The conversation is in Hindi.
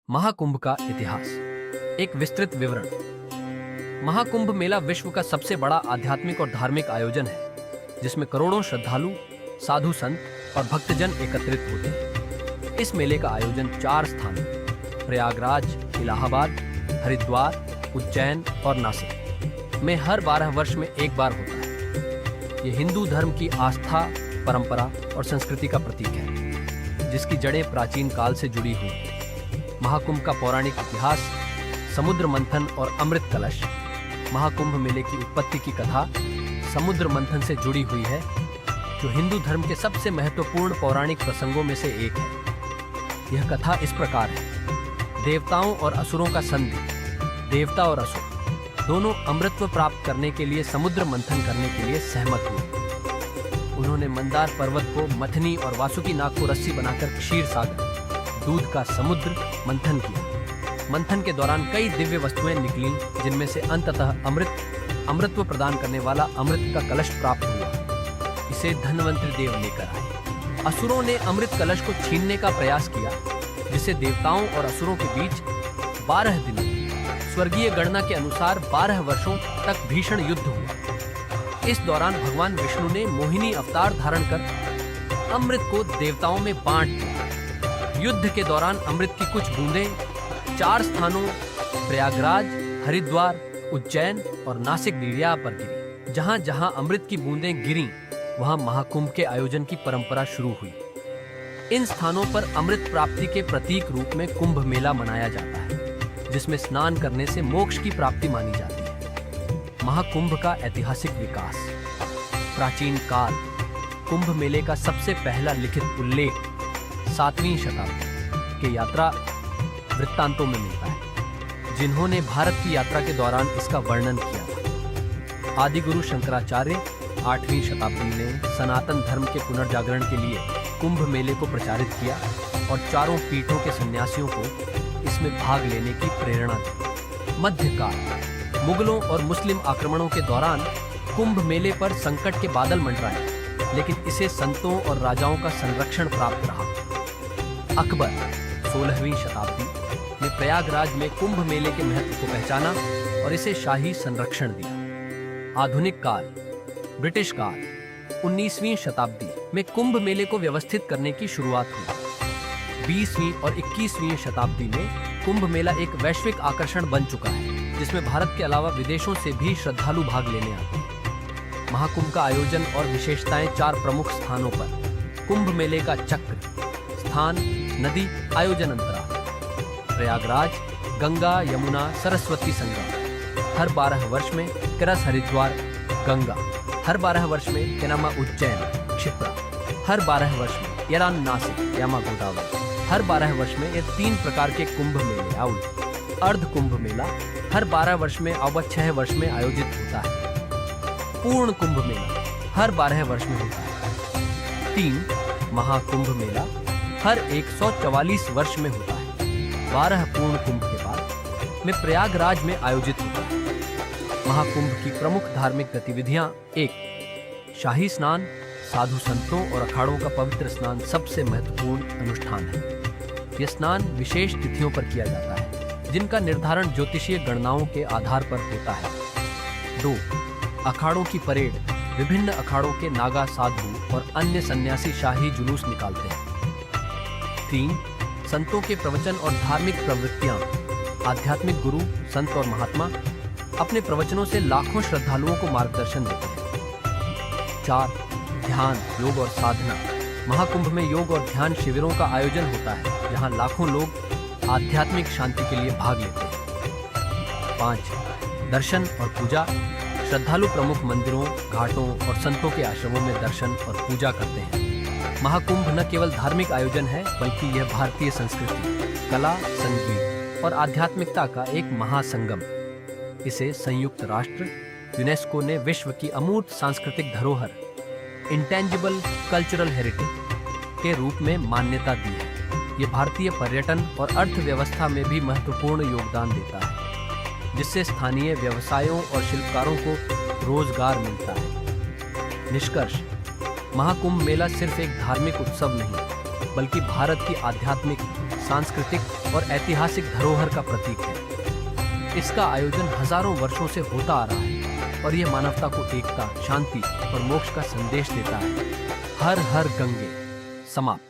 महाकुंभ का इतिहास। एक विस्तृत विवरण। महाकुंभ मेला विश्व का सबसे बड़ा आध्यात्मिक और धार्मिक आयोजन है, जिसमें करोड़ों श्रद्धालु, साधु संत और भक्तजन एकत्रित होते हैं। इस मेले का आयोजन 4 स्थानों प्रयागराज, इलाहाबाद, हरिद्वार, उज्जैन और नासिक में हर 12 वर्ष में एक बार होता है। ये हिंदू धर्म की आस्था, परंपरा और संस्कृति का प्रतीक है, जिसकी जड़ें प्राचीन काल से जुड़ी हुई हैं। महाकुंभ का पौराणिक इतिहास। समुद्र मंथन और अमृत कलश। महाकुंभ मेले की उत्पत्ति की कथा समुद्र मंथन से जुड़ी हुई है, जो हिंदू धर्म के सबसे महत्वपूर्ण पौराणिक प्रसंगों में से एक है। यह कथा इस प्रकार है। देवताओं और असुरों का संधि। देवता और असुर दोनों अमृतत्व प्राप्त करने के लिए समुद्र मंथन करने के लिए सहमत हुए। उन्होंने मंदार पर्वत को मथनी और वासुकी नाग को रस्सी बनाकर क्षीर सागर, दूध का समुद्र, मंथन किया। मंथन के दौरान कई दिव्य वस्तुएं निकली, जिनमें से अंततः अमृतत्व प्रदान करने वाला अमृत का कलश प्राप्त हुआ। इसे धन्वंतरि देव लेकर आए। असुरों ने अमृत कलश को छीनने का प्रयास किया, जिससे देवताओं और असुरों के बीच 12 दिनों, स्वर्गीय गणना के अनुसार 12 वर्षों तक भीषण युद्ध हुआ। इस दौरान भगवान विष्णु ने मोहिनी अवतार धारण कर अमृत को देवताओं में बांट दिया। युद्ध के दौरान अमृत की कुछ बूंदें 4 स्थानों प्रयागराज, हरिद्वार, उज्जैन और नासिक निर्या पर गिरी। जहां जहां अमृत की बूंदें गिरीं, वहां महाकुंभ के आयोजन की परंपरा शुरू हुई। इन स्थानों पर अमृत प्राप्ति के प्रतीक रूप में कुंभ मेला मनाया जाता है, जिसमें स्नान करने से मोक्ष की प्राप्ति मानी जाती है। महाकुंभ का ऐतिहासिक विकास। प्राचीन काल। कुंभ मेले का सबसे पहला लिखित उल्लेख 7वीं शताब्दी के यात्रा वृत्तांतों में मिलता है, जिन्होंने भारत की यात्रा के दौरान इसका वर्णन किया था। आदि गुरु शंकराचार्य 8वीं शताब्दी में सनातन धर्म के पुनर्जागरण के लिए कुंभ मेले को प्रचारित किया और चारों पीठों के सन्यासियों को इसमें भाग लेने की प्रेरणा दी। मध्यकाल। मुगलों और मुस्लिम आक्रमणों के दौरान कुंभ मेले पर संकट के बादल मंडराए, लेकिन इसे संतों और राजाओं का संरक्षण प्राप्त रहा। अकबर 16वीं शताब्दी में प्रयागराज में कुंभ मेले के महत्व को पहचाना और इसे शाही संरक्षण दिया। आधुनिक काल। ब्रिटिश काल। 19वीं शताब्दी में कुंभ मेले को व्यवस्थित करने की शुरुआत हुई। 20वीं और 21वीं शताब्दी में कुंभ मेला एक वैश्विक आकर्षण बन चुका है, जिसमें भारत के अलावा विदेशों से भी श्रद्धालु भाग लेने आते हैं। महाकुंभ का आयोजन और विशेषताएं। 4 प्रमुख स्थानों पर कुंभ मेले का चक्र। स्थान, नदी, आयोजन अंतराल। प्रयागराज, गंगा यमुना सरस्वती संगम, हर 12 वर्ष में। करस हरिद्वार, गंगा, हर 12 वर्ष में। केनामा उज्जैन, क्षिप्रा, हर 12 वर्ष में। यरान नासिक, यामा गोदावरी, हर 12 वर्ष में। ये 3 प्रकार के कुंभ मेले आउल। अर्ध कुंभ मेला हर 12 वर्ष में और 6 वर्ष में आयोजित होता है। पूर्ण कुंभ मेला हर 12 वर्ष में होता है। 3 महाकुंभ मेला हर 144 वर्ष में होता है। 12 पूर्ण कुंभ के बाद में प्रयागराज में आयोजित होता है। महाकुंभ की प्रमुख धार्मिक गतिविधियां। 1 शाही स्नान। साधु संतों और अखाड़ों का पवित्र स्नान सबसे महत्वपूर्ण अनुष्ठान है। यह स्नान विशेष तिथियों पर किया जाता है, जिनका निर्धारण ज्योतिषीय गणनाओं के आधार पर होता है। 2 अखाड़ों की परेड। विभिन्न अखाड़ों के नागा साधु और अन्य सन्यासी शाही जुलूस निकालते हैं। 3 संतों के प्रवचन और धार्मिक प्रवृत्तियां। आध्यात्मिक गुरु, संत और महात्मा अपने प्रवचनों से लाखों श्रद्धालुओं को मार्गदर्शन देते हैं। 4 ध्यान, योग और साधना। महाकुंभ में योग और ध्यान शिविरों का आयोजन होता है, जहां लाखों लोग आध्यात्मिक शांति के लिए भाग लेते हैं। 5 दर्शन और पूजा। श्रद्धालु प्रमुख मंदिरों, घाटों और संतों के आश्रमों में दर्शन और पूजा करते हैं। महाकुंभ न केवल धार्मिक आयोजन है, बल्कि यह भारतीय संस्कृति, कला, संगीत और आध्यात्मिकता का एक महासंगम। इसे संयुक्त राष्ट्र यूनेस्को ने विश्व की अमूर्त सांस्कृतिक धरोहर, इंटेंजिबल कल्चरल हेरिटेज के रूप में मान्यता दी है। ये भारतीय पर्यटन और अर्थव्यवस्था में भी महत्वपूर्ण योगदान देता है, जिससे स्थानीय व्यवसायों और शिल्पकारों को रोजगार मिलता है। निष्कर्ष। महाकुंभ मेला सिर्फ एक धार्मिक उत्सव नहीं, बल्कि भारत की आध्यात्मिक, सांस्कृतिक और ऐतिहासिक धरोहर का प्रतीक है। इसका आयोजन हजारों वर्षों से होता आ रहा है और यह मानवता को एकता, शांति और मोक्ष का संदेश देता है। हर हर गंगे। समाप्त।